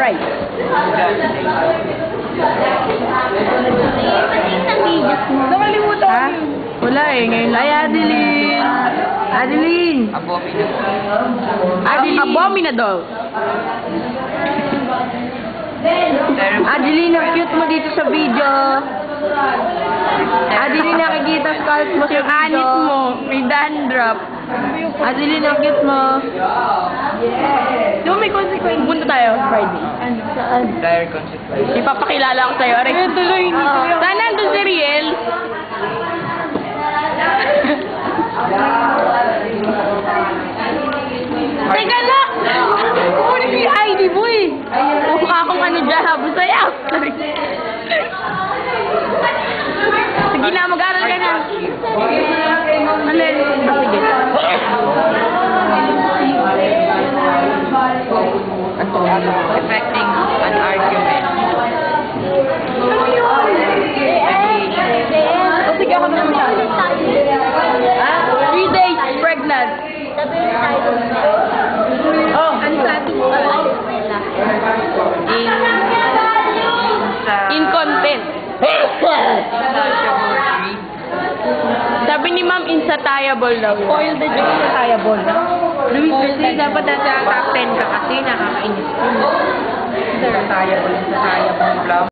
Right. Nakalimutan Ha? ko yun. Wala eh. Ngayon lang. Ay, Adeline! Adeline! Abominador! Adeline, ang cute mo dito sa video. Adeline, nakikita scalp mo sa Anis video. mo, may dandruff. Adeline, ang cute mo. Di ba may consequence? Punta tayo Friday. Ano? Saan? Dire consequence. Ipapakilala ko sa'yo. Aray, tuloy. Saan nandun si Riel? Teka lang! Kukunin ko yung ID mo eh. Mukha akong ano dyan, habang sa'yo. Sige na, mag-aral ka na. Alin? Sige. Affecting an argument. Ano yun? O sige, ako na masyado. 3 days pregnant. Oh, ano sa ating in content. Sabi ni Ma'am, insatiable daw. Spoil the joke. Insatiable. Luis, kasi dapat nasa top 10 ka kasi nakakainis ko. Insatiable.